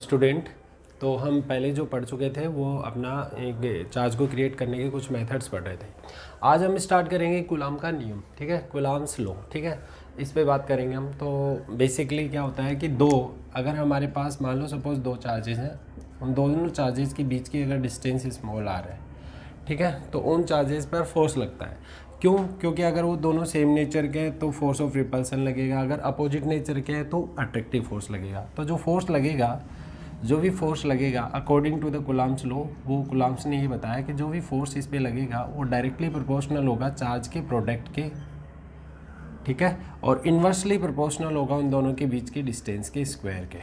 Student. तो हम पहले जो पढ़ चुके थे वो अपना एक चार्ज को क्रिएट करने के कुछ मेथड्स पढ़ रहे थे। आज हम स्टार्ट करेंगे कूलाम का नियम, ठीक है, कूलाम्स लॉ, ठीक है, इस पे बात करेंगे हम। तो बेसिकली क्या होता है कि अगर हमारे पास मान लो सपोज दो चार्जेस हैं, उन दोनों चार्जेस के बीच की अगर डिस्टेंस स्मॉल आर है, ठीक है, तो उन चार्जेस पर फोर्स लगता है। क्यों? क्योंकि अगर वो दोनों सेम नेचर के हैं तो फोर्स ऑफ रिपल्सन लगेगा, अगर अपोजिट नेचर के हैं तो अट्रैक्टिव फोर्स लगेगा। तो जो भी फोर्स लगेगा according to the Coulomb's law, वो कूलाम्स ने ये बताया कि जो भी फोर्स इस पे लगेगा वो डायरेक्टली प्रोपोर्शनल होगा चार्ज के प्रोडक्ट के, ठीक है, और इन्वर्सली प्रोपोर्शनल होगा उन दोनों के बीच के डिस्टेंस के स्क्वायर के।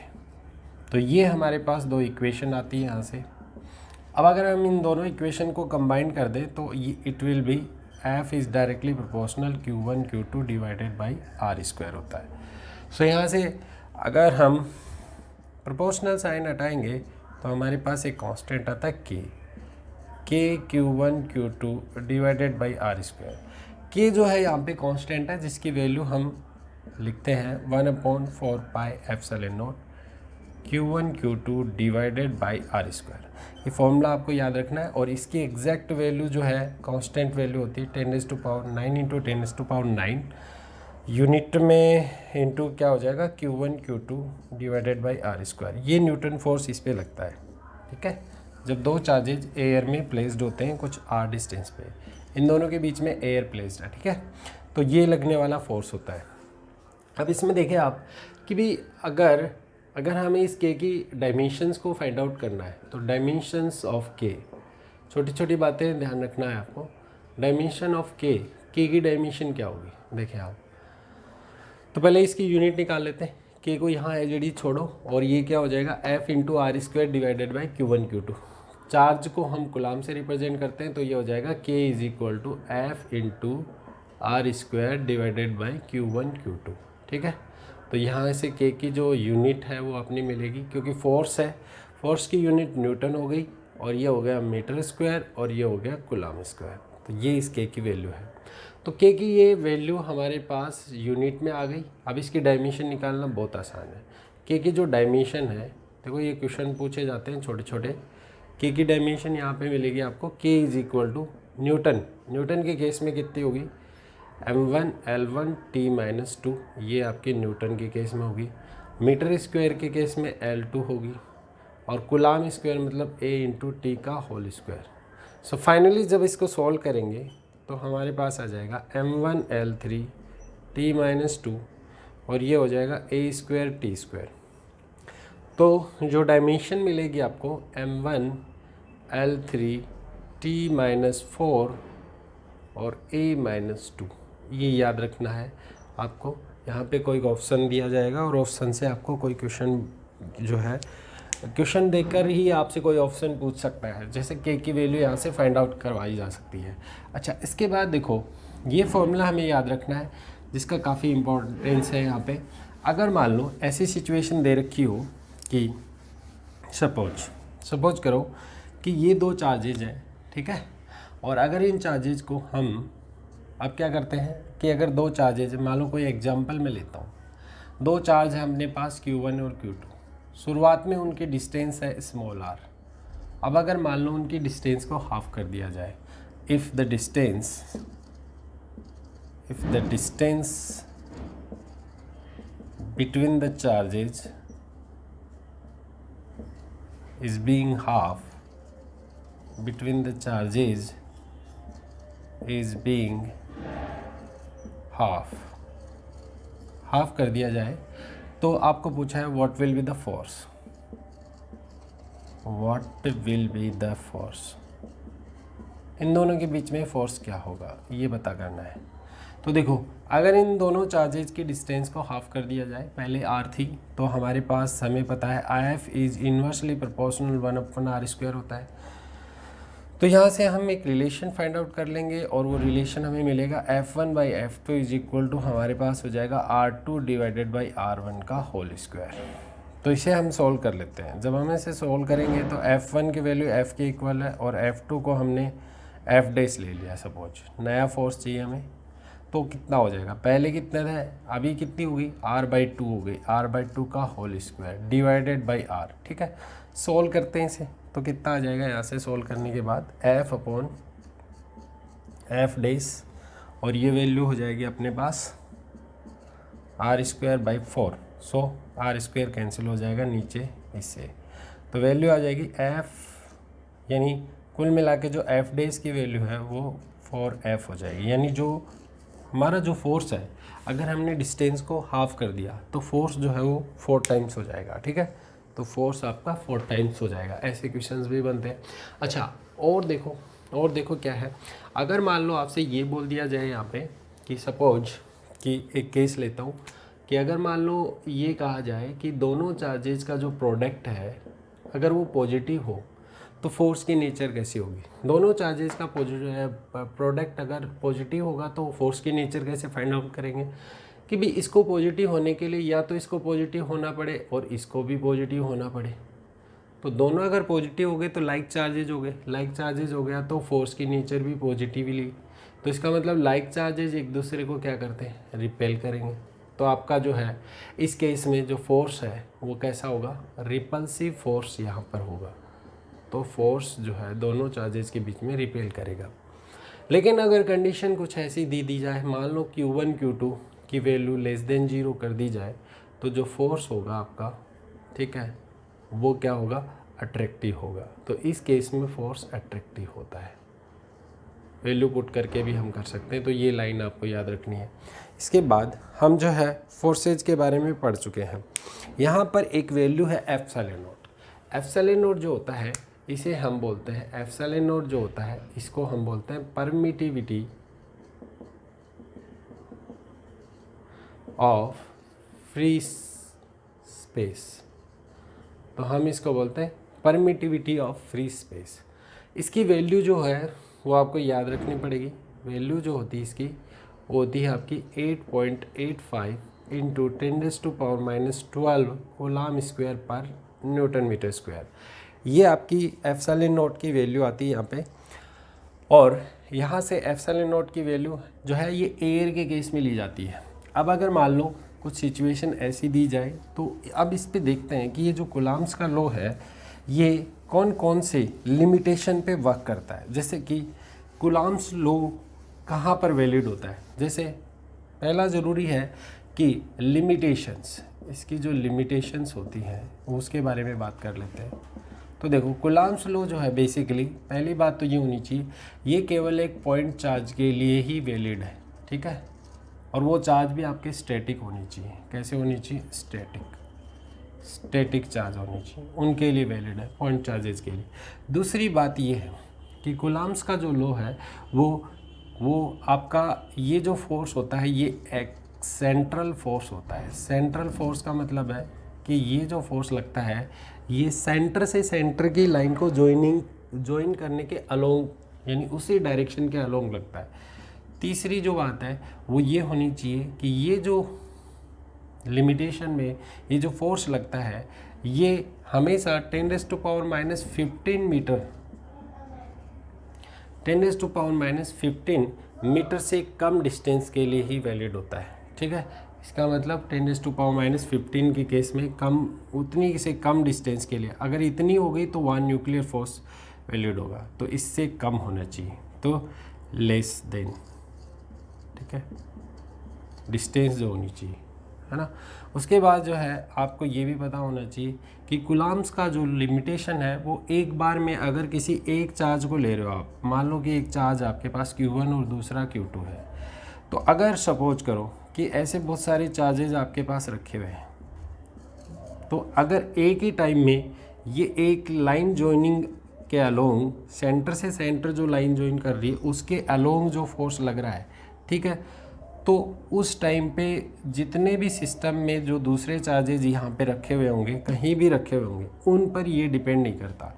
तो ये हमारे पास दो इक्वेशन आती है यहाँ से। अब अगर हम इन दोनों इक्वेशन को कंबाइन कर दें तो it will be F is directly proportional Q1 Q2 divided by R square होता है। सो यहाँ से अगर हम प्रोपोर्शनल साइन हटाएंगे तो हमारे पास एक कांस्टेंट आता है के Q1 Q2 divided by R square. के जो है यहाँ पे कांस्टेंट है जिसकी वैल्यू हम लिखते हैं 1/4 pi epsilon not Q1 Q2 divided by R square. ये फॉर्मूला आपको याद रखना है और इसकी एग्जैक्ट वैल्यू जो है कांस्टेंट वैल्यू होती है 10⁹ इंटू 10⁹ यूनिट में इंटू क्या हो जाएगा Q1 Q2 divided by R square. ये न्यूटन फोर्स इस पे लगता है, ठीक है, जब दो चार्जेज एयर में प्लेस्ड होते हैं कुछ आर डिस्टेंस पे, इन दोनों के बीच में एयर प्लेस्ड है, ठीक है, तो ये लगने वाला फोर्स होता है। अब इसमें देखें आप कि भी अगर हमें इस के की डायमेंशंस को फाइंड आउट करना है तो डायमेंशंस ऑफ के, छोटी छोटी बातें ध्यान रखना है आपको। डायमेंशन ऑफ के की डायमेंशन क्या होगी देखें आप। तो पहले इसकी यूनिट निकाल लेते हैं। के को यहाँ एज छोड़ो और ये क्या हो जाएगा F into R square divided by Q1 Q2। Charge को हम कूलाम से रिप्रेजेंट करते हैं तो ये हो जाएगा K is equal to F into R square divided by Q1 Q2, ठीक है। तो यहाँ से के की जो यूनिट है वो अपनी मिलेगी, क्योंकि फोर्स है, फोर्स की यूनिट न्यूटन हो गई और ये हो गया मीटर स्क्वायर और ये हो गया कूलाम स्क्वायर। तो ये इस के की वैल्यू है। तो के की ये वैल्यू हमारे पास यूनिट में आ गई। अब इसकी डायमेंशन निकालना बहुत आसान है। के की जो डायमेंशन है, देखो ये क्वेश्चन पूछे जाते हैं छोटे छोटे। के की डायमेंशन यहाँ पे मिलेगी आपको के इज इक्वल टू न्यूटन के केस में कितनी होगी m1 L1 T-2, ये आपके न्यूटन के केस में होगी। मीटर स्क्वायर के केस में L2 होगी और कूलाम स्क्वायर मतलब A इंटू टी का होल स्क्वायर। सो फाइनली जब इसको सॉल्व करेंगे तो हमारे पास आ जाएगा m1 L3 T-2 और ये हो जाएगा A स्क्वायर टी स्क्वायर। तो जो डायमेंशन मिलेगी आपको m1 L3 T-4 और A-2, ये याद रखना है आपको। यहाँ पे कोई ऑप्शन दिया जाएगा और ऑप्शन से आपको कोई क्वेश्चन जो है, क्वेश्चन देखकर ही आपसे कोई ऑप्शन पूछ सकता है, जैसे के की वैल्यू यहाँ से फाइंड आउट करवाई जा सकती है। अच्छा, इसके बाद देखो ये फॉर्मूला हमें याद रखना है जिसका काफ़ी इम्पोर्टेंस है यहाँ पे। अगर मान लो ऐसी सिचुएशन दे रखी हो कि सपोज करो कि ये दो चार्जेज हैं, ठीक है, और अगर इन चार्जेज को हम अब क्या करते हैं कि अगर दो चार्जेज, मान लो कोई एग्जांपल मैं लेता हूँ, दो चार्ज है अपने पास Q1 और Q2, शुरुआत में उनकी डिस्टेंस है स्मॉल r। अब अगर मान लो उनकी डिस्टेंस को हाफ कर दिया जाए, if the distance between the charges is being half, between the charges is being half कर दिया जाए, तो आपको पूछा है what will be the force, इन दोनों के बीच में फोर्स क्या होगा ये पता करना है। तो देखो अगर इन दोनों चार्जेज की डिस्टेंस को हाफ कर दिया जाए, पहले r थी तो हमारे पास हमें पता है IF is inversely proportional 1/r² होता है। तो यहाँ से हम एक रिलेशन फाइंड आउट कर लेंगे और वो रिलेशन हमें मिलेगा F1/F2 इज इक्वल टू, हमारे पास हो जाएगा R2 डिवाइडेड बाई R1 का होल स्क्वायर। तो इसे हम सॉल्व कर लेते हैं। जब हम इसे सॉल्व करेंगे तो F1 की वैल्यू F के इक्वल है और F2 को हमने F डैश ले लिया। सपोज नया फोर्स चाहिए हमें, तो कितना हो जाएगा, पहले कितने थे, अभी कितनी होगी, r/2 हो गई, r/2 का whole square divided by r। ठीक है, सोल्व करते हैं इसे, तो कितना आ जाएगा, यहाँ से सोल्व करने के बाद f/f' और ये वैल्यू हो जाएगी अपने पास r²/4। सो r² कैंसिल हो जाएगा नीचे इससे, तो वैल्यू आ जाएगी f, यानी कुल मिला के जो f' की वैल्यू है वो 4f हो जाएगी। यानी जो हमारा जो फोर्स है, अगर हमने डिस्टेंस को हाफ कर दिया तो फोर्स जो है वो 4 टाइम्स हो जाएगा। ठीक है, तो फोर्स आपका 4 टाइम्स हो जाएगा। ऐसे क्वेश्चंस भी बनते हैं। अच्छा, और देखो क्या है, अगर मान लो आपसे ये बोल दिया जाए यहाँ पे कि सपोज कि एक केस लेता हूँ कि अगर मान लो ये कहा जाए कि दोनों चार्जेस का जो प्रोडक्ट है अगर वो पॉजिटिव हो तो फोर्स की नेचर कैसी होगी। दोनों चार्जेस का प्रोडक्ट अगर पॉजिटिव होगा तो फोर्स की नेचर कैसे फाइंड आउट करेंगे कि भी इसको पॉजिटिव होने के लिए या तो इसको पॉजिटिव होना पड़े और इसको भी पॉजिटिव होना पड़े। तो दोनों अगर पॉजिटिव हो गए तो लाइक चार्जेज हो गए, लाइक चार्जेज हो गया तो फोर्स की नेचर भी पॉजिटिवली, तो इसका मतलब लाइक चार्जेज एक दूसरे को क्या करते हैं, रिपेल करेंगे। तो आपका जो है इस केस में जो फोर्स है वो कैसा होगा, रिपल्सिव फोर्स यहाँ पर होगा। तो फोर्स जो है दोनों चार्जेस के बीच में रिपेल करेगा। लेकिन अगर कंडीशन कुछ ऐसी दी जाए, मान लो Q1 Q2 की वैल्यू लेस देन 0 कर दी जाए, तो जो फोर्स होगा आपका, ठीक है, वो क्या होगा, अट्रैक्टिव होगा। तो इस केस में फोर्स अट्रैक्टिव होता है। वैल्यू पुट करके भी हम कर सकते हैं, तो ये लाइन आपको याद रखनी है। इसके बाद हम जो है फोर्सेज के बारे में पढ़ चुके हैं। यहाँ पर एक वैल्यू है एप्सिलॉन नॉट। एप्सिलॉन नॉट जो होता है इसे हम बोलते हैं, एप्सिलॉन नॉट जो होता है इसको हम बोलते हैं परमिटिविटी ऑफ फ्री स्पेस। तो हम इसको बोलते हैं परमिटिविटी ऑफ फ्री स्पेस। इसकी वैल्यू जो है वो आपको याद रखनी पड़ेगी। वैल्यू जो होती है इसकी वो होती है आपकी 8.85 इंटू 10⁻⁻12 कूलम स्क्वायर पर न्यूटन मीटर स्क्वायर। ये आपकी एप्सिलॉन नॉट की वैल्यू आती है यहाँ पे। और यहाँ से एप्सिलॉन नॉट की वैल्यू जो है ये एयर के केस में ली जाती है। अब अगर मान लो कुछ सिचुएशन ऐसी दी जाए तो अब इस पे देखते हैं कि ये जो कूलम्स का लॉ है ये कौन कौन से लिमिटेशन पे वर्क करता है। जैसे कि कूलम्स लॉ कहाँ पर वैलिड होता है, जैसे पहला ज़रूरी है कि लिमिटेशंस, इसकी जो लिमिटेशंस होती हैं उसके बारे में बात कर लेते हैं। तो देखो कूलम्स लॉ जो है बेसिकली पहली बात तो ये होनी चाहिए, ये केवल एक पॉइंट चार्ज के लिए ही वैलिड है। ठीक है, और वो चार्ज भी आपके स्टैटिक होनी चाहिए। कैसे होनी चाहिए, स्टैटिक चार्ज होनी चाहिए, उनके लिए वैलिड है, पॉइंट चार्जेस के लिए। दूसरी बात ये है कि कूलम्स का जो लॉ है वो आपका ये जो फोर्स होता है ये एक सेंट्रल फोर्स होता है। सेंट्रल फोर्स का मतलब है कि ये जो फोर्स लगता है ये सेंटर से सेंटर की लाइन को ज्वाइन करने के अलोंग, यानी उसी डायरेक्शन के अलोंग लगता है। तीसरी जो बात है वो ये होनी चाहिए कि ये जो लिमिटेशन में ये जो फोर्स लगता है ये हमेशा 10⁻⁻15 मीटर 10⁻⁻15 मीटर से कम डिस्टेंस के लिए ही वैलिड होता है। ठीक है, इसका मतलब 10⁻⁻15 के केस में कम, उतनी से कम डिस्टेंस के लिए, अगर इतनी हो गई तो 1 न्यूक्लियर फोर्स वैलिड होगा, तो इससे कम होना चाहिए, तो लेस देन। ठीक है, डिस्टेंस जो होनी चाहिए, है ना। उसके बाद जो है आपको ये भी पता होना चाहिए कि कूलम्स का जो लिमिटेशन है वो एक बार में अगर किसी एक चार्ज को ले रहे हो आप, मान लो कि एक चार्ज आपके पास Q1 और दूसरा Q2 है, तो अगर सपोज करो कि ऐसे बहुत सारे चार्जेज आपके पास रखे हुए हैं, तो अगर एक ही टाइम में ये एक लाइन जॉइनिंग के अलोंग, सेंटर से सेंटर जो लाइन जॉइन कर रही है उसके अलोंग जो फोर्स लग रहा है, ठीक है, तो उस टाइम पे जितने भी सिस्टम में जो दूसरे चार्जेज यहाँ पे रखे हुए होंगे, कहीं भी रखे हुए होंगे, उन पर ये डिपेंड नहीं करता।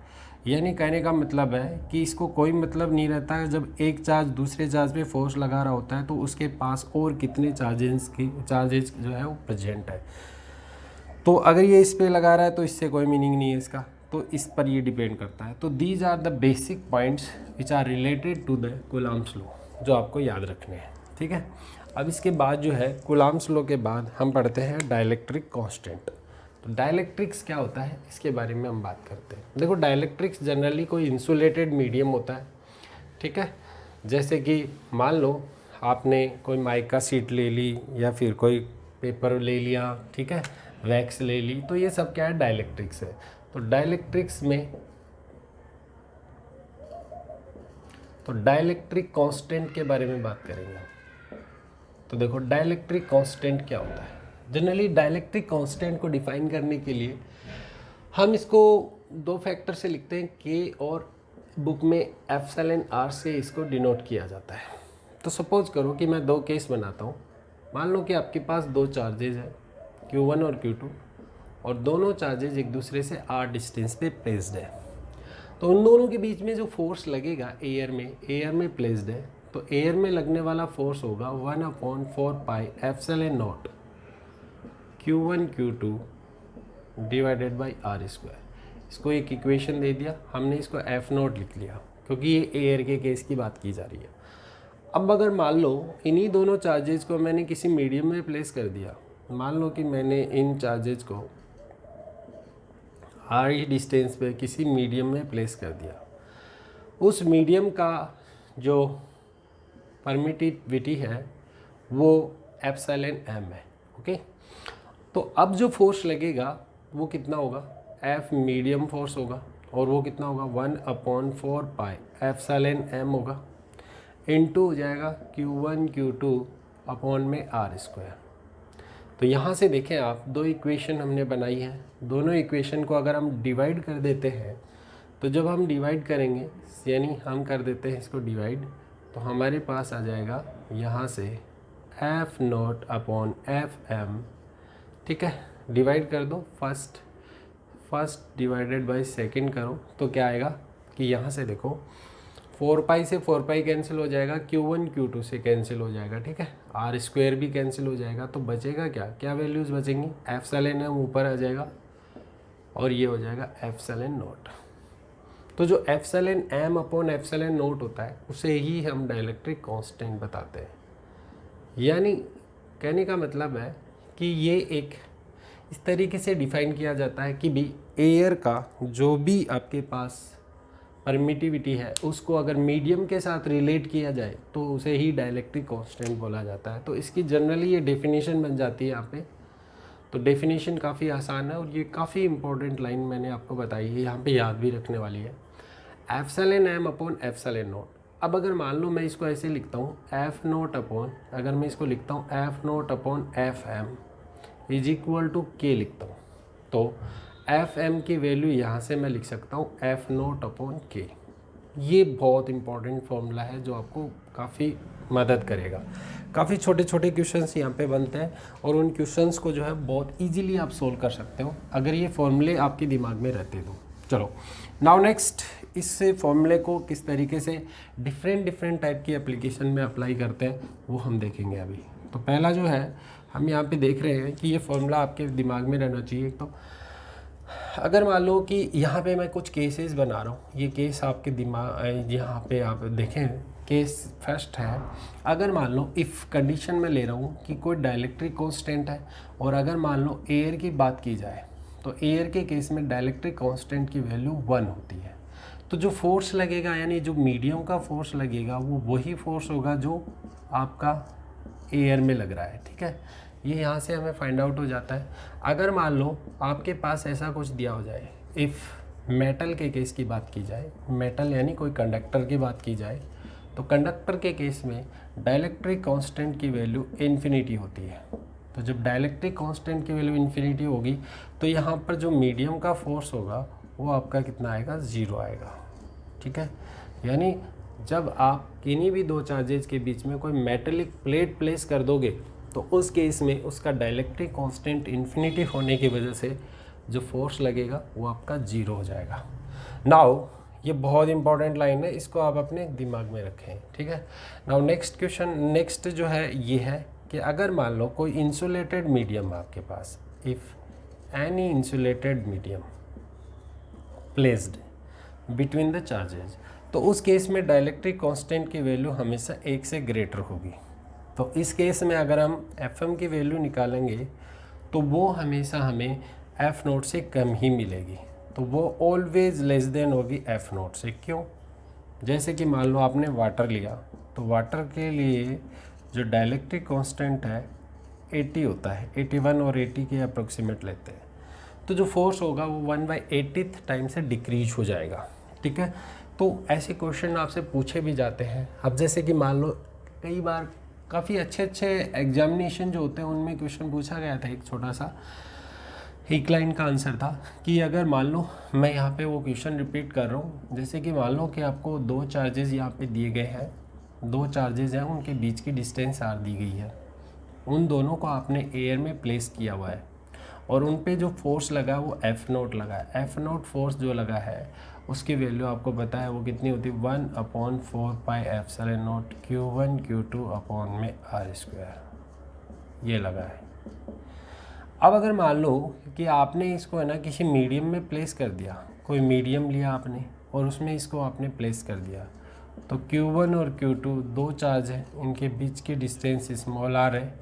यानी कहने का मतलब है कि इसको कोई मतलब नहीं रहता है जब एक चार्ज दूसरे चार्ज पे फोर्स लगा रहा होता है तो उसके पास और कितने चार्जेज जो है वो प्रेजेंट है। तो अगर ये इस पे लगा रहा है तो इससे कोई मीनिंग नहीं है इसका, तो इस पर ये डिपेंड करता है। तो these are the basic points which are related to the Coulomb's law जो आपको याद रखने हैं। ठीक है। अब इसके बाद जो है कूलाम्स लॉ के बाद हम पढ़ते हैं डाइलेक्ट्रिक कांस्टेंट। तो डाइलेक्ट्रिक्स क्या होता है इसके बारे में हम बात करते हैं। देखो डाइलेक्ट्रिक्स जनरली कोई इंसुलेटेड मीडियम होता है, ठीक है। जैसे कि मान लो आपने कोई माइका शीट ले ली या फिर कोई पेपर ले लिया, ठीक है, वैक्स ले ली, तो ये सब क्या है, डाइलेक्ट्रिक्स है। तो डाइलेक्ट्रिक कांस्टेंट के बारे में बात करेंगे। तो देखो डाइलेक्ट्रिक कांस्टेंट क्या होता है। जनरली डाइलेक्ट्रिक कांस्टेंट को डिफाइन करने के लिए हम इसको दो फैक्टर से लिखते हैं, के और बुक में एप्सिलॉन आर से इसको डिनोट किया जाता है। तो सपोज करो कि मैं दो केस बनाता हूँ। मान लो कि आपके पास दो चार्जेज हैं Q1 और Q2 और दोनों चार्जेज एक दूसरे से r डिस्टेंस पे प्लेस्ड है। तो उन दोनों के बीच में जो फोर्स लगेगा एयर में प्लेस्ड है, तो एयर में लगने वाला फोर्स होगा 1/4 pi epsilon not Q1 Q2 divided by r square. इसको एक इक्वेशन दे दिया हमने, इसको F नॉट लिख लिया क्योंकि ये एयर के केस की बात की जा रही है। अब अगर मान लो इन्हीं दोनों चार्जेज को मैंने किसी मीडियम में प्लेस कर दिया, मान लो कि मैंने इन चार्जेज को r डिस्टेंस पे किसी मीडियम में प्लेस कर दिया, उस मीडियम का जो परमिटिविटी है वो एप्सिलॉन m है, ओके। तो अब जो फोर्स लगेगा वो कितना होगा, F मीडियम फोर्स होगा और वो कितना होगा 1/4 पाई एप्सिलॉन m होगा, इनटू हो जाएगा Q1 Q2 अपॉन में r स्क्वायर। तो यहाँ से देखें आप, दो इक्वेशन हमने बनाई है, दोनों इक्वेशन को अगर हम डिवाइड कर देते हैं, तो जब हम डिवाइड करेंगे यानी हम कर देते हैं इसको डिवाइड, तो हमारे पास आ जाएगा यहाँ से F नॉट अपॉन FM, ठीक है। डिवाइड कर दो, फर्स्ट डिवाइडेड बाय सेकंड करो, तो क्या आएगा कि यहाँ से देखो 4 पाई से 4 पाई कैंसिल हो जाएगा, Q1 Q2 से कैंसिल हो जाएगा, ठीक है, r स्क्वायर भी कैंसिल हो जाएगा। तो बचेगा क्या वैल्यूज़ बचेंगी, एप्सिलॉन m ऊपर आ जाएगा और ये हो जाएगा एप्सिलॉन नॉट। तो जो epsilon m upon epsilon not होता है उसे ही हम डाइलेक्ट्रिक कांस्टेंट बताते हैं। यानी कहने का मतलब है कि ये एक इस तरीके से डिफाइन किया जाता है कि भी एयर का जो भी आपके पास परमिटिविटी है उसको अगर मीडियम के साथ रिलेट किया जाए तो उसे ही डाइलेक्ट्रिक कांस्टेंट बोला जाता है। तो इसकी जनरली ये डेफिनेशन बन जाती है यहाँ पे। तो डेफिनेशन काफ़ी आसान है और ये काफ़ी इंपॉर्टेंट लाइन मैंने आपको बताई है, यहाँ पे याद भी रखने वाली है, epsilon m upon epsilon not. अब अगर मान लो मैं इसको ऐसे लिखता हूँ F नॉट अपॉन, अगर मैं इसको लिखता हूँ F not upon FM is equal to K लिखता हूँ, तो FM की वैल्यू यहाँ से मैं लिख सकता हूँ F नॉट अपॉन K। ये बहुत इंपॉर्टेंट फॉर्मूला है जो आपको काफ़ी मदद करेगा। काफ़ी छोटे छोटे क्वेश्चंस यहाँ पे बनते हैं और उन क्वेश्चंस को जो है बहुत इजीली आप सोल्व कर सकते हो अगर ये फॉर्मूले आपके दिमाग में रहते तो। चलो नाउ नेक्स्ट, इससे फॉर्मूले को किस तरीके से डिफरेंट टाइप की एप्लीकेशन में अप्लाई करते हैं वो हम देखेंगे अभी। तो पहला जो है हम यहाँ पे देख रहे हैं कि ये फॉर्मूला आपके दिमाग में रहना चाहिए। तो अगर मान लो कि यहाँ पे मैं कुछ केसेस बना रहा हूँ, ये केस आपके दिमाग यहाँ पे आप देखें, केस फर्स्ट है, अगर मान लो इफ़ कंडीशन में ले रहा हूँ कि कोई डाइलेक्ट्रिक कांस्टेंट है और अगर मान लो एयर की बात की जाए तो एयर के केस में डाइलेक्ट्रिक कांस्टेंट की वैल्यू 1 होती है। तो जो फोर्स लगेगा यानी जो मीडियम का फोर्स लगेगा वो वही फोर्स होगा जो आपका एयर में लग रहा है, ठीक है। ये यहाँ से हमें फाइंड आउट हो जाता है। अगर मान लो आपके पास ऐसा कुछ दिया हो जाए, इफ़ मेटल के केस की बात की जाए, मेटल यानी कोई कंडक्टर की बात की जाए, तो कंडक्टर के केस में डाइलेक्ट्रिक कांस्टेंट की वैल्यू इन्फिनिटी होती है। तो जब डाइलेक्ट्रिक कांस्टेंट की वैल्यू इन्फिनिटी होगी तो यहाँ पर जो मीडियम का फोर्स होगा वो आपका कितना आएगा, 0 आएगा, ठीक है। यानी जब आप किन्हीं भी दो चार्जेज के बीच में कोई मेटेलिक प्लेट प्लेस कर दोगे तो उस केस में उसका डाइलेक्ट्रिक कांस्टेंट इन्फिनिटी होने की वजह से जो फोर्स लगेगा वो आपका 0 हो जाएगा। नाउ ये बहुत इंपॉर्टेंट लाइन है, इसको आप अपने दिमाग में रखें, ठीक है। नाउ नेक्स्ट क्वेश्चन, नेक्स्ट जो है ये है कि अगर मान लो कोई इंसुलेटेड मीडियम आपके पास, if any insulated medium placed between the charges, तो उस केस में डाइलेक्ट्रिक कांस्टेंट की वैल्यू हमेशा 1 से ग्रेटर होगी, तो इस केस में अगर हम Fm की वैल्यू निकालेंगे तो वो हमेशा हमें एफ नोट से कम ही मिलेगी, तो वो ऑलवेज लेस देन होगी एफ नोट से। क्यों? जैसे कि मान लो आपने वाटर लिया, तो वाटर के लिए जो डाइलेक्ट्रिक कांस्टेंट है 80 होता है, 81 और 80 के अप्रोक्सीमेट लेते हैं, तो जो फोर्स होगा वो 1/80 टाइम से डिक्रीज हो जाएगा। ठीक है, तो ऐसे क्वेश्चन आपसे पूछे भी जाते हैं। अब जैसे कि मान लो कई बार काफ़ी अच्छे अच्छे एग्जामिनेशन जो होते हैं उनमें क्वेश्चन पूछा गया था, एक छोटा सा एक लाइन का आंसर था कि अगर मान लो, मैं यहाँ पे वो क्वेश्चन रिपीट कर रहा हूँ, जैसे कि मान लो कि आपको दो चार्जेस यहाँ पे दिए गए हैं, दो चार्जेस हैं, उनके बीच की डिस्टेंस आर दी गई है, उन दोनों को आपने एयर में प्लेस किया हुआ है और उन पे जो फोर्स लगा वो एफ नोट लगा है। एफ नोट फोर्स जो लगा है उसकी वैल्यू आपको पता है वो कितनी होती है, 1/4 pi epsilon note Q1 Q2 upon में R², ये लगा है। अब अगर मान लो कि आपने इसको है ना किसी मीडियम में प्लेस कर दिया, कोई मीडियम लिया आपने और उसमें इसको आपने प्लेस कर दिया, तो Q1 और Q2 दो चार्ज हैं, इनके बीच की डिस्टेंस स्मॉल r है।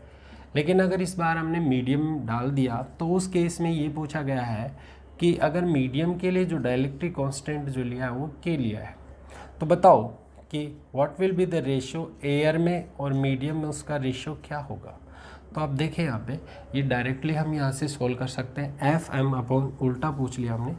लेकिन अगर इस बार हमने मीडियम डाल दिया तो उस केस में ये पूछा गया है कि अगर मीडियम के लिए जो डाइलेक्ट्रिक कांस्टेंट जो लिया है वो K लिया है, तो बताओ कि what will be the ratio air में और मीडियम में, उसका रेशियो क्या होगा। तो आप देखें यहाँ पे ये डायरेक्टली हम यहाँ से सोल्व कर सकते हैं। Fm अपॉन उल्टा पूछ लिया हमने,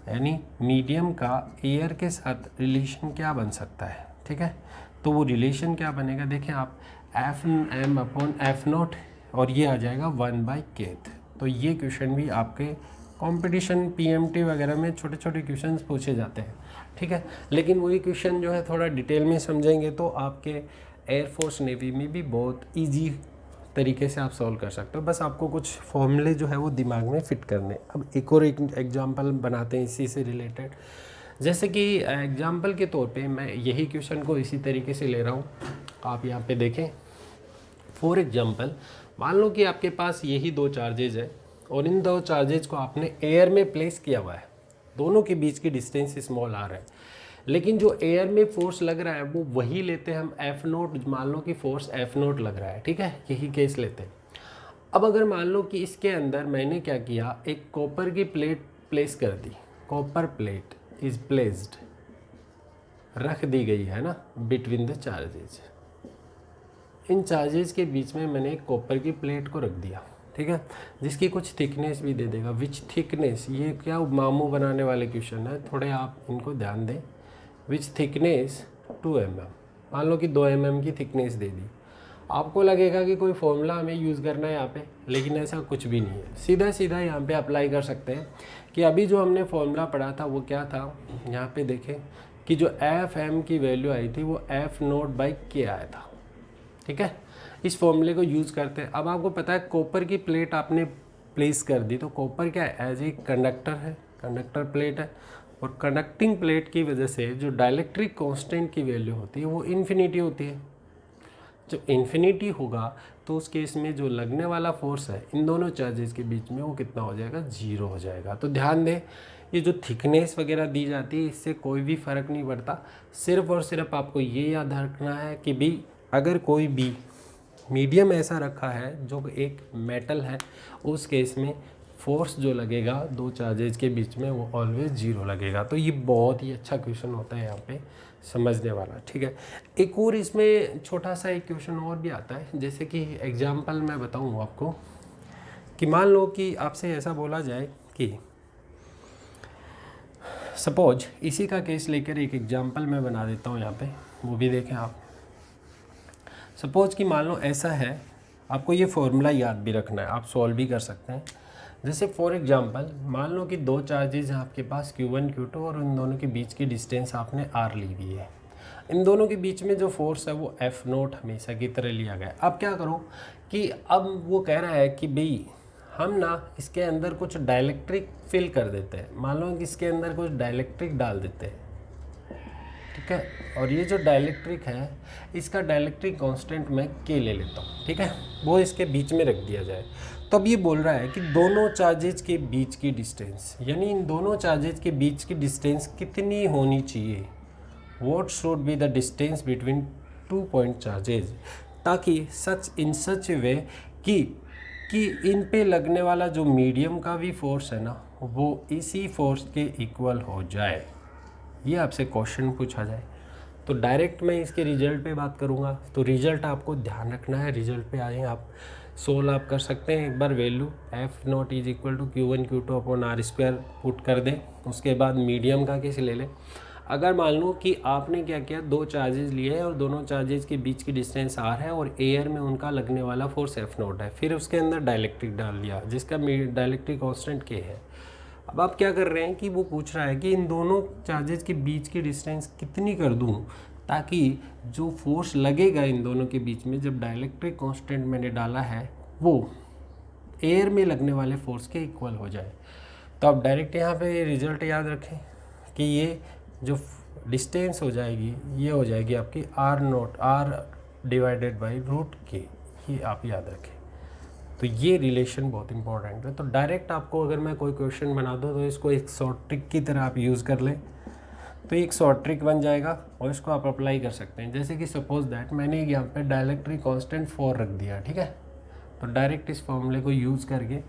यानी मीडियम का एयर के साथ रिलेशन क्या बन सकता है। ठीक है, तो वो रिलेशन क्या बनेगा, देखें आप, Fm अपॉन एफ नोट और ये आ जाएगा 1/kth। तो ये क्वेश्चन भी आपके कंपटीशन PMT वगैरह में छोटे छोटे क्वेश्चंस पूछे जाते हैं। ठीक है, लेकिन वही क्वेश्चन जो है थोड़ा डिटेल में समझेंगे तो आपके एयरफोर्स नेवी में भी बहुत ईजी तरीके से आप सॉल्व कर सकते हो। बस आपको कुछ फॉर्मूले जो है वो दिमाग में फिट करने। अब एक और एक एग्जांपल बनाते हैं इसी से रिलेटेड। जैसे कि एग्जांपल के तौर पे मैं यही क्वेश्चन को इसी तरीके से ले रहा हूँ, आप यहाँ पे देखें। फॉर एग्जांपल मान लो कि आपके पास यही दो चार्जेज है और इन दो चार्जेज को आपने एयर में प्लेस किया हुआ है, दोनों के बीच की डिस्टेंस स्मॉल r है, लेकिन जो एयर में फोर्स लग रहा है वो वही लेते हैं हम एफ नोट। मान लो कि फोर्स एफ नोट लग रहा है, ठीक है, यही केस लेते हैं। अब अगर मान लो कि इसके अंदर मैंने क्या किया, एक कॉपर की प्लेट प्लेस कर दी, कॉपर प्लेट इज प्लेस्ड, रख दी गई है ना between the charges. In charges के बीच में मैंने एक कॉपर की प्लेट को रख दिया, ठीक है, जिसकी कुछ थिकनेस भी दे देगा। विच थिकनेस, ये क्या मामू बनाने वाले क्वेश्चन है, थोड़े आप इनको ध्यान दें। विच थिकनेस 2 mm, मान लो कि 2 mm की थिकनेस दे दी। आपको लगेगा कि कोई फॉर्मूला हमें यूज़ करना है यहाँ पे, लेकिन ऐसा कुछ भी नहीं है। सीधा सीधा यहाँ पे अप्लाई कर सकते हैं कि अभी जो हमने फॉर्मूला पढ़ा था वो क्या था। यहाँ पे देखें कि जो Fm की वैल्यू आई थी वो F नोट बाई K आया था, ठीक है। इस फॉर्मूले को यूज़ करते हैं। अब आपको पता है कॉपर की प्लेट आपने प्लेस कर दी, तो कॉपर क्या है, एज ए कंडक्टर है, कंडक्टर प्लेट है, और कंडक्टिंग प्लेट की वजह से जो डाइलेक्ट्रिक कांस्टेंट की वैल्यू होती है वो इन्फिनिटी होती है। जब इन्फिनिटी होगा तो उस केस में जो लगने वाला फोर्स है इन दोनों चार्जेस के बीच में वो कितना हो जाएगा, 0 हो जाएगा। तो ध्यान दें, ये जो थिकनेस वगैरह दी जाती है इससे कोई भी फ़र्क नहीं पड़ता। सिर्फ और सिर्फ आपको ये याद रखना है कि भी अगर कोई भी मीडियम ऐसा रखा है जो एक मेटल है, उस केस में फोर्स जो लगेगा दो चार्जेज के बीच में वो ऑलवेज 0 लगेगा। तो ये बहुत ही अच्छा क्वेश्चन होता है यहाँ पे समझने वाला, ठीक है। एक और इसमें छोटा सा एक क्वेश्चन और भी आता है, जैसे कि एग्जांपल मैं बताऊँ आपको कि मान लो कि आपसे ऐसा बोला जाए कि सपोज, इसी का केस लेकर एक एग्जांपल मैं बना देता हूँ यहाँ पे, वो भी देखें आप। सपोज कि मान लो ऐसा है, आपको ये फॉर्मूला याद भी रखना है, आप सॉल्व भी कर सकते हैं। जैसे फॉर एग्जांपल मान लो कि दो चार्जेज हैं आपके पास Q1 Q2 और इन दोनों के बीच की डिस्टेंस आपने R ली हुई है। इन दोनों के बीच में जो फोर्स है वो F नोट हमेशा की तरह लिया गया है। अब क्या करो कि अब वो कह रहा है कि भाई हम ना इसके अंदर कुछ डाइलेक्ट्रिक फिल कर देते हैं, मान लो कि इसके अंदर कुछ डाइलेक्ट्रिक डाल देते हैं, ठीक है, और ये जो डाइलेक्ट्रिक है इसका डाइलेक्ट्रिक कांस्टेंट मैं K ले लेता हूँ, ठीक है, वो इसके बीच में रख दिया जाए। तो अब ये बोल रहा है कि दोनों चार्जेज के बीच की डिस्टेंस, यानी इन दोनों चार्जेज के बीच की डिस्टेंस कितनी होनी चाहिए, what should be the distance between 2 point charges. ताकि सच वे कि इन पे लगने वाला जो मीडियम का भी फोर्स है ना वो इसी फोर्स के इक्वल हो जाए। ये आपसे क्वेश्चन पूछा जाए तो डायरेक्ट मैं इसके रिजल्ट पे बात करूँगा। तो रिजल्ट आपको ध्यान रखना है, रिजल्ट पे आए आप सोल्व आप कर सकते हैं। एक बार value F not is equal to Q1 Q2 upon R square put कर दें। उसके बाद मीडियम का केस ले लें। अगर मान लो कि आपने क्या किया, दो चार्जेस लिए हैं और दोनों चार्जेस के बीच की डिस्टेंस आर है और एयर में उनका लगने वाला फोर्स एफ नॉट है, फिर उसके अंदर डाइलेक्ट्रिक डाल दिया जिसका डाइलेक्ट्रिक कांस्टेंट के है। अब आप क्या कर रहे हैं कि वो पूछ रहा है कि इन दोनों चार्जेस के बीच की डिस्टेंस कितनी कर दूं ताकि जो फोर्स लगेगा इन दोनों के बीच में जब डाइलेक्ट्रिक कांस्टेंट मैंने डाला है वो एयर में लगने वाले फोर्स के इक्वल हो जाए। तो आप डायरेक्ट यहाँ पे रिजल्ट याद रखें कि ये जो डिस्टेंस हो जाएगी ये हो जाएगी आपकी R not R divided by root K, ये आप याद रखें। तो ये रिलेशन बहुत इंपॉर्टेंट है। तो डायरेक्ट आपको अगर मैं कोई क्वेश्चन बना दूँ तो इसको एक शॉर्ट ट्रिक की तरह आप यूज़ कर लें तो एक शॉर्ट ट्रिक बन जाएगा और इसको आप अप्लाई कर सकते हैं। जैसे कि सपोज दैट मैंने यहाँ पे डाइलेक्ट्रिक कांस्टेंट 4 रख दिया, ठीक है। तो डायरेक्ट इस फॉर्मूले को यूज़ करके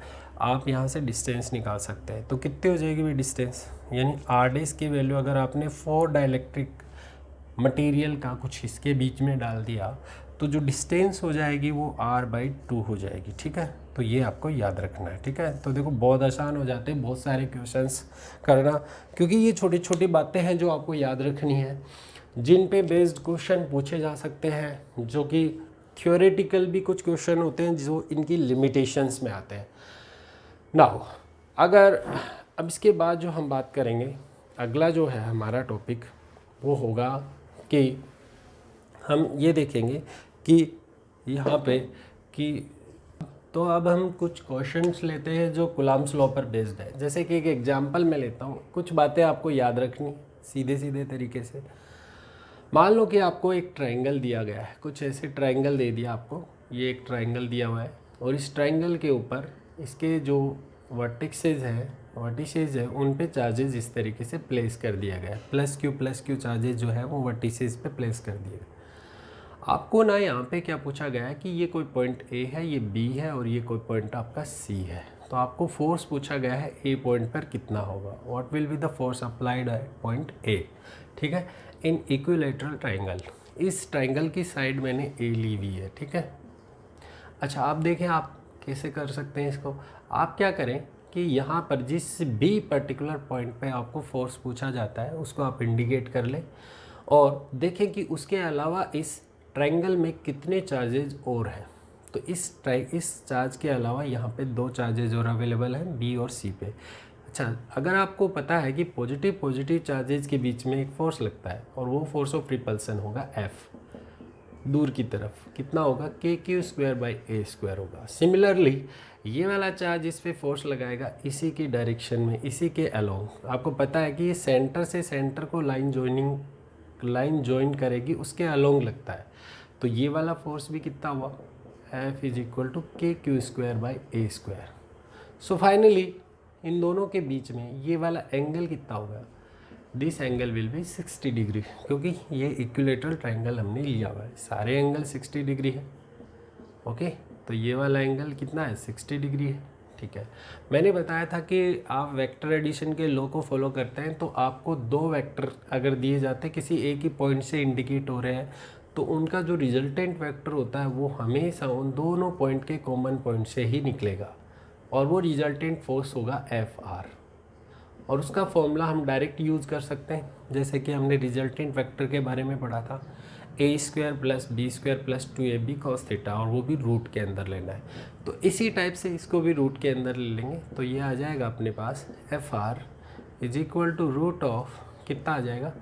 आप यहाँ से डिस्टेंस निकाल सकते हैं। तो कितनी हो जाएगी भाई डिस्टेंस, यानी आर डेस की वैल्यू अगर आपने 4 डाइलेक्ट्रिक मटेरियल का कुछ इसके बीच में डाल दिया तो जो डिस्टेंस हो जाएगी वो r/2 हो जाएगी, ठीक है। तो ये आपको याद रखना है, ठीक है। तो देखो बहुत आसान हो जाते हैं बहुत सारे क्वेश्चंस करना, क्योंकि ये छोटी छोटी बातें हैं जो आपको याद रखनी है, जिन पे बेस्ड क्वेश्चन पूछे जा सकते हैं, जो कि थ्योरेटिकल भी कुछ क्वेश्चन होते हैं जो इनकी लिमिटेशंस में आते हैं। नाउ अगर अब इसके बाद जो हम बात करेंगे, अगला जो है हमारा टॉपिक वो होगा कि हम ये देखेंगे कि यहाँ पे कि तो अब हम कुछ क्वेश्चंस लेते हैं जो कूलम्ब्स लॉ पर बेस्ड है। जैसे कि एक एग्जांपल मैं लेता हूँ, कुछ बातें आपको याद रखनी सीधे सीधे तरीके से। मान लो कि आपको एक ट्रायंगल दिया गया है, कुछ ऐसे ट्रायंगल दे दिया आपको, ये एक ट्रायंगल दिया हुआ है और इस ट्रायंगल के ऊपर इसके जो वर्टिसेस है उन पे चार्जेस इस तरीके से प्लेस कर दिया गया है। प्लस क्यू चार्जेस जो है वो वर्टिसेस पे प्लेस कर दिए गए। आपको ना यहाँ पे क्या पूछा गया है कि ये कोई पॉइंट ए है, ये बी है और ये कोई पॉइंट आपका सी है। तो आपको फोर्स पूछा गया है ए पॉइंट पर कितना होगा, what will be the force applied at point A, ठीक है, इन इक्विलैटरल ट्रायंगल। इस ट्रायंगल की साइड मैंने ए ली हुई है, ठीक है। अच्छा आप देखें आप कैसे कर सकते हैं इसको। आप क्या करें कि यहाँ पर जिस भी पर्टिकुलर पॉइंट पे आपको फोर्स पूछा जाता है उसको आप इंडिकेट कर लें और देखें कि उसके अलावा इस ट्रायंगल में कितने चार्जेज और हैं। तो इस चार्ज के अलावा यहाँ पे 2 चार्जेज और अवेलेबल हैं बी और सी पे। अच्छा अगर आपको पता है कि पॉजिटिव चार्जेज के बीच में एक फोर्स लगता है और वो फोर्स ऑफ रिपल्सन होगा एफ, दूर की तरफ कितना होगा KQ²/A² होगा। सिमिलरली ये वाला चार्ज इस पे फोर्स लगाएगा इसी की डायरेक्शन में, इसी के अलोंग। आपको पता है कि ये सेंटर से सेंटर को लाइन ज्वाइन करेगी उसके अलोंग लगता है। तो ये वाला फोर्स भी कितना हुआ F = KQ²/A²। So finally in दोनों के बीच में ये वाला एंगल कितना होगा, this angle will be 60 degree, क्योंकि ये इक्विलैटरल ट्रायंगल हमने लिया हुआ है, सारे एंगल 60 डिग्री है। ओके तो ये वाला एंगल कितना है 60 डिग्री है, ठीक है। मैंने बताया था कि आप वेक्टर एडिशन के लॉ को फॉलो करते हैं तो आपको 2 वेक्टर अगर दिए जाते हैं किसी एक ही पॉइंट से इंडिकेट हो रहे हैं तो उनका जो रिजल्टेंट वेक्टर होता है वो हमेशा उन दोनों पॉइंट के कॉमन पॉइंट से ही निकलेगा और वो रिजल्टेंट फोर्स होगा FR। और उसका फॉर्मूला हम डायरेक्ट यूज़ कर सकते हैं, जैसे कि हमने रिजल्टेंट वेक्टर के बारे में पढ़ा था A² + B² + 2AB cos θ, और वो भी रूट के अंदर लेना है। तो इसी टाइप से इसको भी रूट के अंदर ले लेंगे तो ये आ जाएगा अपने पास FR = कितना आ जाएगा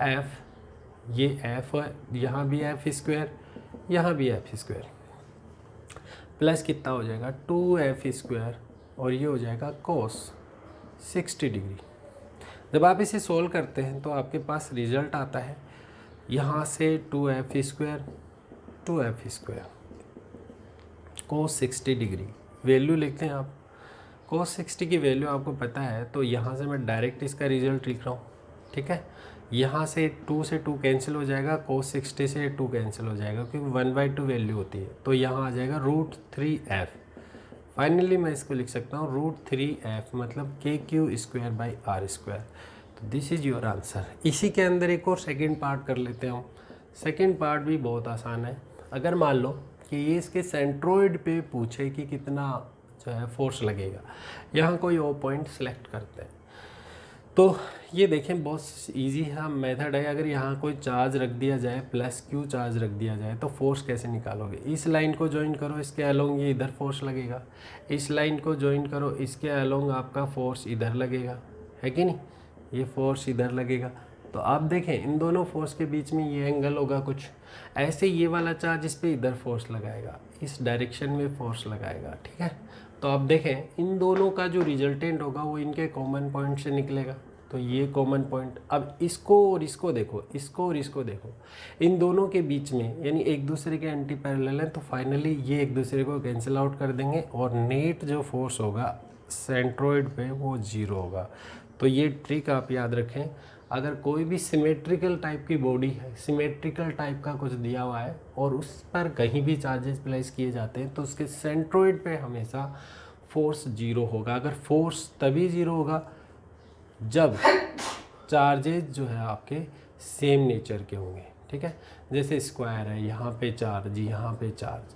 F, ये F है, यहाँ भी F², यहाँ भी F², प्लस कितना हो जाएगा 2F² और ये हो जाएगा cos 60 डिग्री। जब आप इसे सोल्व करते हैं तो आपके पास रिजल्ट आता है यहाँ से 2F² cos 60 डिग्री वैल्यू लिखते हैं आप। cos 60 की वैल्यू आपको पता है तो यहाँ से मैं डायरेक्ट इसका रिजल्ट लिख रहा हूँ, ठीक है। यहाँ से 2 से 2 कैंसिल हो जाएगा, cos 60 से 2 कैंसिल हो जाएगा क्योंकि 1/2 वैल्यू होती है, तो यहाँ आ जाएगा √3f। फाइनली मैं इसको लिख सकता हूँ √3f मतलब KQ²/R²। तो दिस इज़ योर आंसर। इसी के अंदर एक और सेकेंड पार्ट कर लेते हैं हम। सेकेंड पार्ट भी बहुत आसान है। अगर मान लो कि ये इसके सेंट्रोइड पे पूछे कि कितना जो है फोर्स लगेगा, यहाँ कोई और पॉइंट सेलेक्ट करते हैं। तो ये देखें बहुत इजी है मेथड है। अगर यहाँ कोई चार्ज रख दिया जाए, +Q चार्ज रख दिया जाए, तो फोर्स कैसे निकालोगे? इस लाइन को ज्वाइन करो, इसके अलोंग ये इधर फोर्स लगेगा। इस लाइन को ज्वाइन करो, इसके अलोंग आपका फोर्स इधर लगेगा, है कि नहीं? ये फोर्स इधर लगेगा। तो आप देखें इन दोनों फोर्स के बीच में ये एंगल होगा कुछ ऐसे। ये वाला चार्ज इस पर इधर फोर्स लगाएगा, इस डायरेक्शन में फोर्स लगाएगा, ठीक है। तो आप देखें इन दोनों का जो रिजल्टेंट होगा वो इनके कॉमन पॉइंट से निकलेगा। तो ये कॉमन पॉइंट, अब इसको और इसको देखो, इसको और इसको देखो, इन दोनों के बीच में यानी एक दूसरे के एंटी पैरेलल हैं, तो फाइनली ये एक दूसरे को कैंसिल आउट कर देंगे और नेट जो फोर्स होगा सेंट्रोइड पे वो 0 होगा। तो ये ट्रिक आप याद रखें। अगर कोई भी सिमेट्रिकल टाइप की बॉडी है, सिमेट्रिकल टाइप का कुछ दिया हुआ है और उस पर कहीं भी चार्जेस प्लेस किए जाते हैं, तो उसके सेंट्रोइड पे हमेशा फोर्स 0 होगा। अगर फोर्स तभी 0 होगा जब चार्जेस जो है आपके सेम नेचर के होंगे, ठीक है। जैसे स्क्वायर है, यहाँ पे चार्ज, यहाँ पे चार्ज,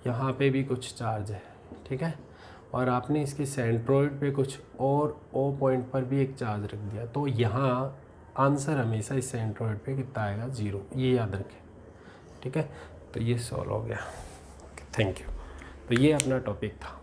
यहाँ पे भी कुछ चार्ज है, ठीक है, और आपने इसके सेंट्रोइड पे कुछ और ओ पॉइंट पर भी एक चार्ज रख दिया, तो यहाँ आंसर हमेशा इस सेंट्रोइड पे कितना आएगा? 0। ये याद रखें, ठीक है। तो ये सॉल्व हो गया। Thank you. तो ये अपना टॉपिक था।